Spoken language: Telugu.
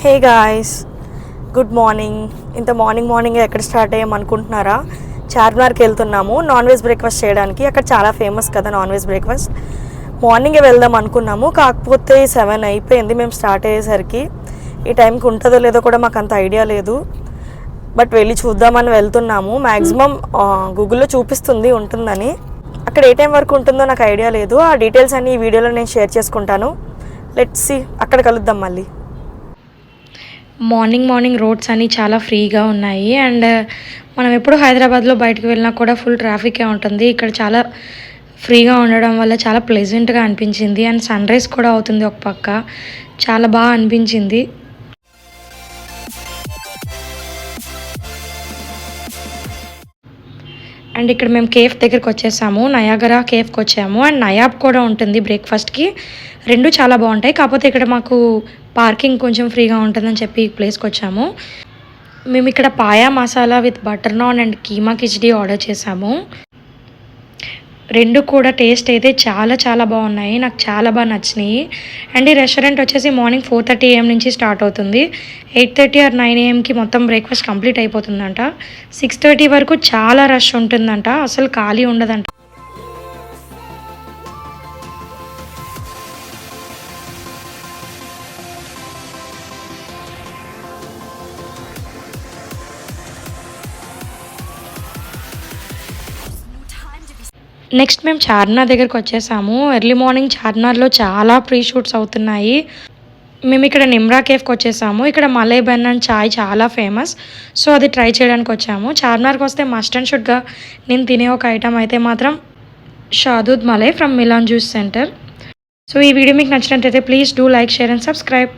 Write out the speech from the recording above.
Hey guys, good morning. ఇంత మార్నింగ్ ఎక్కడ స్టార్ట్ అయ్యామనుకుంటున్నారా? చార్మినార్కి వెళ్తున్నాము నాన్ వెజ్ బ్రేక్ఫాస్ట్ చేయడానికి. అక్కడ చాలా ఫేమస్ కదా నాన్ వెజ్ బ్రేక్ఫాస్ట్. మార్నింగే వెళ్దాం అనుకున్నాము, కాకపోతే 7 అయిపోయింది మేము స్టార్ట్ అయ్యేసరికి. ఈ టైంకి ఉంటుందో లేదో కూడా మాకు అంత ఐడియా లేదు, బట్ వెళ్ళి చూద్దామని వెళ్తున్నాము. మ్యాక్సిమం గూగుల్లో చూపిస్తుంది ఉంటుందని. అక్కడ ఏ టైం వరకు ఉంటుందో నాకు ఐడియా లేదు. ఆ డీటెయిల్స్ అన్ని ఈ వీడియోలో నేను షేర్ చేసుకుంటాను. లెట్స్ సీ, అక్కడ కలుద్దాం మళ్ళీ. మార్నింగ్ రోడ్స్ అన్నీ చాలా ఫ్రీగా ఉన్నాయి. అండ్ మనం ఎప్పుడు హైదరాబాద్లో బయటకు వెళ్ళినా కూడా ఫుల్ ట్రాఫికే ఉంటుంది. ఇక్కడ చాలా ఫ్రీగా ఉండడం వల్ల చాలా ప్లెజెంట్గా అనిపించింది. అండ్ సన్ రైజ్ కూడా అవుతుంది ఒక పక్క, చాలా బాగా అనిపించింది. అండ్ ఇక్కడ మేము కేఫ్ దగ్గరికి వచ్చేసాము, నయాగరా కేఫ్కి వచ్చాము. అండ్ నయాబ్ కూడా ఉంటుంది బ్రేక్ఫాస్ట్కి. రెండు చాలా బాగుంటాయి, కాకపోతే ఇక్కడ మాకు పార్కింగ్ కొంచెం ఫ్రీగా ఉంటుందని చెప్పి ఈ ప్లేస్కి వచ్చాము. మేము ఇక్కడ paya masala with butter non and keema khichdi order చేసాము. రెండు కూడా టేస్ట్ అయితే చాలా బాగున్నాయి, నాకు చాలా బాగా నచ్చినాయి. అండ్ ఈ రెస్టారెంట్ వచ్చేసి మార్నింగ్ 4:30 AM నుంచి స్టార్ట్ అవుతుంది. 8:30 or 9 AMకి మొత్తం బ్రేక్ఫాస్ట్ కంప్లీట్ అయిపోతుందంట. 6:30 వరకు చాలా రష్ ఉంటుందంట, అసలు ఖాళీ ఉండదంట. నెక్స్ట్ మేము చార్మినార్ దగ్గరికి వచ్చేసాము. ఎర్లీ మార్నింగ్ చార్మినార్లో చాలా ప్రీ షూట్స్ అవుతున్నాయి. మేము ఇక్కడ నిమ్రా కేఫ్కి వచ్చేసాము. ఇక్కడ మలై బన్ అండ్ చాయ్ చాలా ఫేమస్, సో అది ట్రై చేయడానికి వచ్చాము. చార్మినార్కి వస్తే మస్ట్ అండ్ షుడ్గా నేను తినే ఒక ఐటమ్ అయితే మాత్రం షాదూద్ మలై from Milan juice centre. So ఈ వీడియో మీకు నచ్చినట్లయితే please do like, share and subscribe.